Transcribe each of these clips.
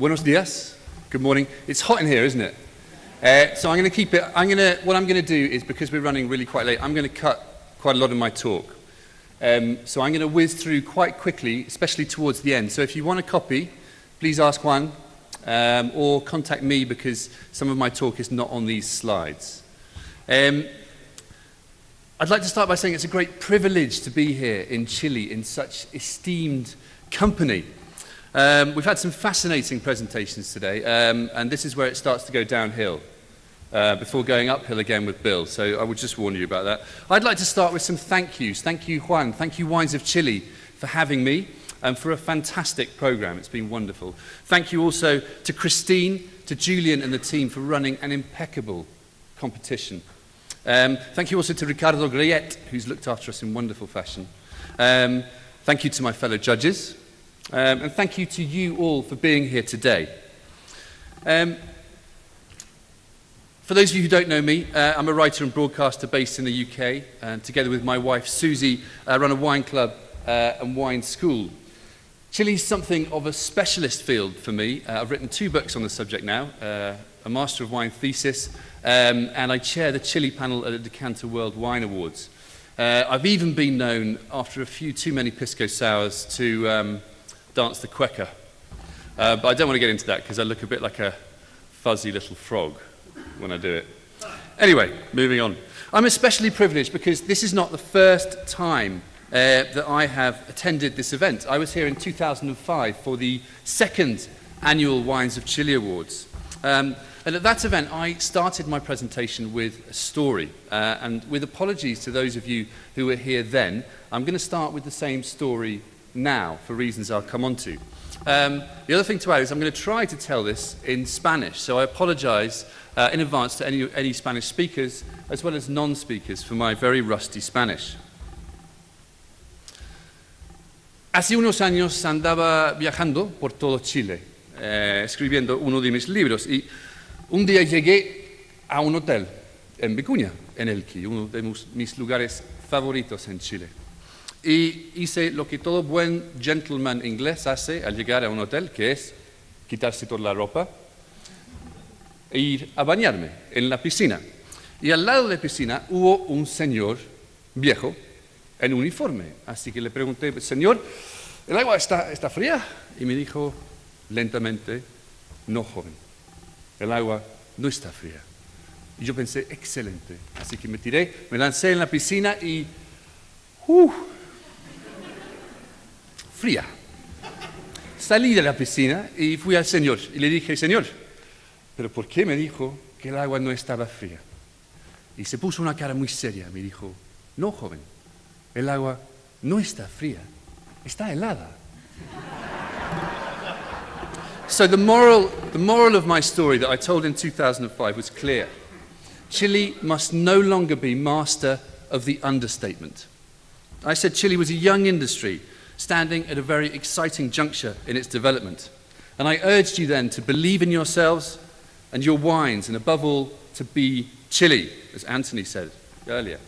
Buenos dias. Good morning. It's hot in here, isn't it? So I'm going to keep it. What I'm going to do is, because we're running really quite late, I'm going to cut quite a lot of my talk. So I'm going to whiz through quite quickly, especially towards the end. So if you want a copy, please ask Juan, or contact me, because some of my talk is not on these slides. I'd like to start by saying it's a great privilege to be here in Chile in such esteemed company. We've had some fascinating presentations today, and this is where it starts to go downhill before going uphill again with Bill. So I would just warn you about that. I'd like to start with some thank yous. Thank you, Juan. Thank you, Wines of Chile, for having me and for a fantastic program. It's been wonderful. Thank you also to Christine, to Julian and the team for running an impeccable competition. Thank you also to Ricardo Grayet, who's looked after us in wonderful fashion. Thank you to my fellow judges. And thank you to you all for being here today. For those of you who don't know me, I'm a writer and broadcaster based in the UK, and together with my wife Susie, I run a wine club and wine school. Chile's something of a specialist field for me. I've written 2 books on the subject now, a Master of Wine thesis, and I chair the Chile panel at the Decanter World Wine Awards. I've even been known, after a few too many Pisco Sours, to dance the cueca. But I don't want to get into that because I look a bit like a fuzzy little frog when I do it. Anyway, moving on. I'm especially privileged because this is not the first time that I have attended this event. I was here in 2005 for the 2nd annual Wines of Chile Awards. And at that event, I started my presentation with a story. And with apologies to those of you who were here then, I'm going to start with the same story now, for reasons I'll come on to. The other thing to add is I'm going to try to tell this in Spanish, so I apologize in advance to any Spanish speakers, as well as non-speakers, for my very rusty Spanish. Hace unos años andaba viajando por todo Chile, escribiendo uno de mis libros, y un día llegué a un hotel en Vicuña, en Elqui, uno de mis lugares favoritos en Chile. Y hice lo que todo buen gentleman inglés hace al llegar a un hotel, que es quitarse toda la ropa e ir a bañarme en la piscina. Y al lado de la piscina hubo un señor viejo en uniforme. Así que le pregunté, señor, ¿el agua está fría? Y me dijo lentamente, no, joven, el agua no está fría. Y yo pensé, excelente. Así que me tiré, me lancé en la piscina y... fría. Salí de la piscina y fui al señor y le dije, señor, ¿pero por qué me dijo que el agua no estaba fría? Y se puso una cara muy seria. Me dijo, no, joven, el agua no está fría, está helada. So the moral of my story that I told in 2005 was clear. Chile must no longer be master of the understatement. I said Chile was a young industry standing at a very exciting juncture in its development. And I urged you then to believe in yourselves and your wines, and above all, to be Chile, as Anthony said earlier.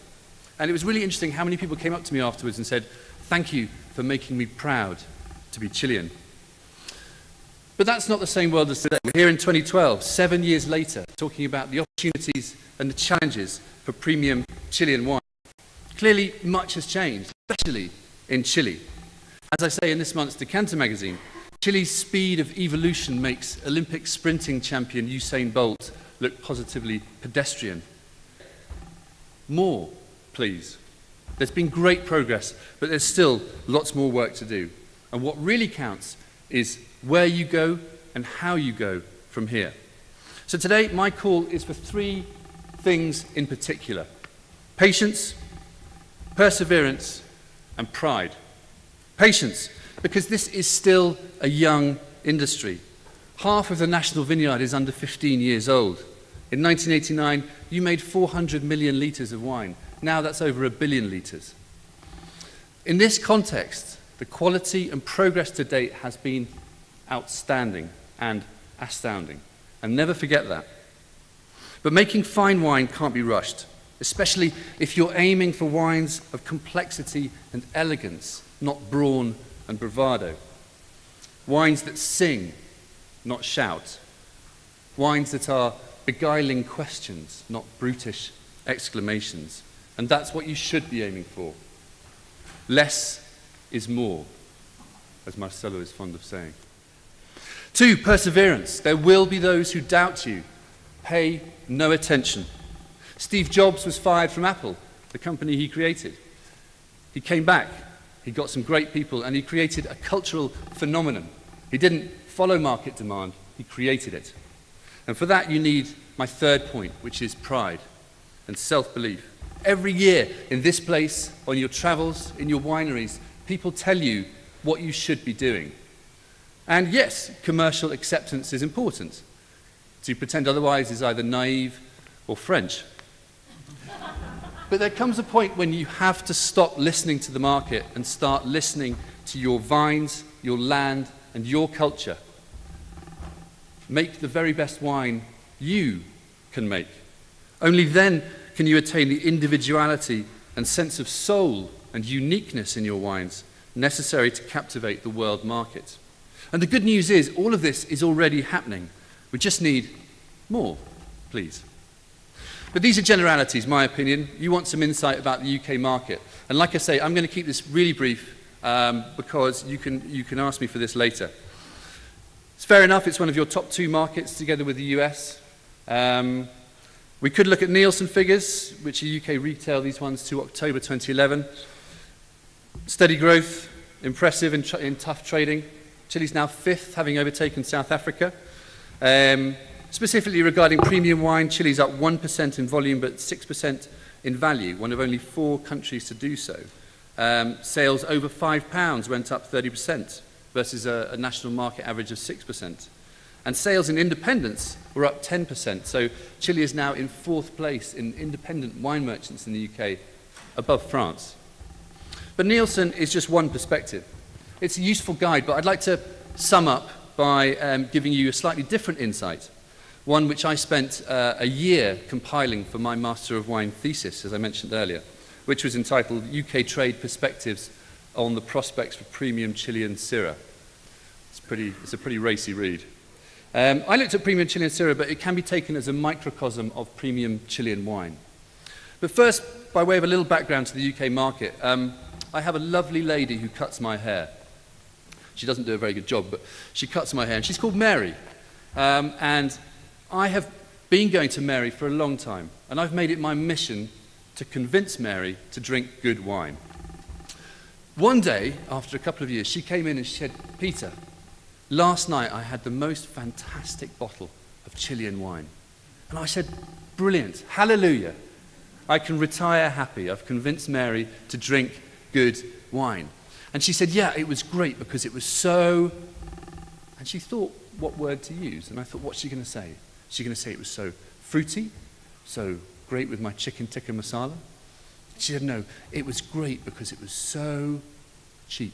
And it was really interesting how many people came up to me afterwards and said, thank you for making me proud to be Chilean. But that's not the same world as today. We're here in 2012, 7 years later, talking about the opportunities and the challenges for premium Chilean wine. Clearly, much has changed, especially in Chile. As I say in this month's Decanter magazine, Chile's speed of evolution makes Olympic sprinting champion Usain Bolt look positively pedestrian. More, please. There's been great progress, but there's still lots more work to do. And what really counts is where you go and how you go from here. So today, my call is for 3 things in particular: patience, perseverance, and pride. Patience, because this is still a young industry. Half of the national vineyard is under 15 years old. In 1989, you made 400 million litres of wine. Now that's over 1 billion litres. In this context, the quality and progress to date has been outstanding and astounding. And never forget that. But making fine wine can't be rushed, especially if you're aiming for wines of complexity and elegance, not brawn and bravado. Wines that sing, not shout. Wines that are beguiling questions, not brutish exclamations. And that's what you should be aiming for. Less is more, as Marcelo is fond of saying. 2, perseverance. There will be those who doubt you. Pay no attention. Steve Jobs was fired from Apple, the company he created. He came back, he got some great people, and he created a cultural phenomenon. He didn't follow market demand, he created it. And for that you need my 3rd point, which is pride and self-belief. Every year in this place, on your travels, in your wineries, people tell you what you should be doing. And yes, commercial acceptance is important. To pretend otherwise is either naive or French. But there comes a point when you have to stop listening to the market and start listening to your vines, your land, and your culture. Make the very best wine you can make. Only then can you attain the individuality and sense of soul and uniqueness in your wines necessary to captivate the world market. And the good news is, all of this is already happening. We just need more, please. But these are generalities, my opinion. You want some insight about the UK market. And like I say, I'm going to keep this really brief because you can ask me for this later. It's fair enough, it's one of your top 2 markets together with the US. We could look at Nielsen figures, which are UK retail, these ones to October 2011. Steady growth, impressive in tough trading. Chile's now 5th, having overtaken South Africa. Specifically regarding premium wine, Chile's up 1% in volume, but 6% in value, one of only 4 countries to do so. Sales over £5 went up 30% versus a national market average of 6%. And sales in independents were up 10%. So Chile is now in 4th place in independent wine merchants in the UK, above France. But Nielsen is just one perspective. It's a useful guide, but I'd like to sum up by giving you a slightly different insight, one which I spent a year compiling for my Master of Wine thesis, as I mentioned earlier, which was entitled UK Trade Perspectives on the Prospects for Premium Chilean Syrah. It's a pretty racy read. I looked at premium Chilean Syrah, but it can be taken as a microcosm of premium Chilean wine. But first, by way of a little background to the UK market, I have a lovely lady who cuts my hair. She doesn't do a very good job, but she cuts my hair, and she's called Mary. And I have been going to Mary for a long time, and I've made it my mission to convince Mary to drink good wine. One day, after a couple of years, she came in and she said, "Peter, last night I had the most fantastic bottle of Chilean wine." And I said, "Brilliant, hallelujah. I can retire happy. I've convinced Mary to drink good wine." And she said, "Yeah, it was great because it was so..." And she thought what word to use. And I thought, what's she going to say? Is she going to say it was so fruity, so great with my chicken tikka masala? She said, "No, it was great because it was so cheap."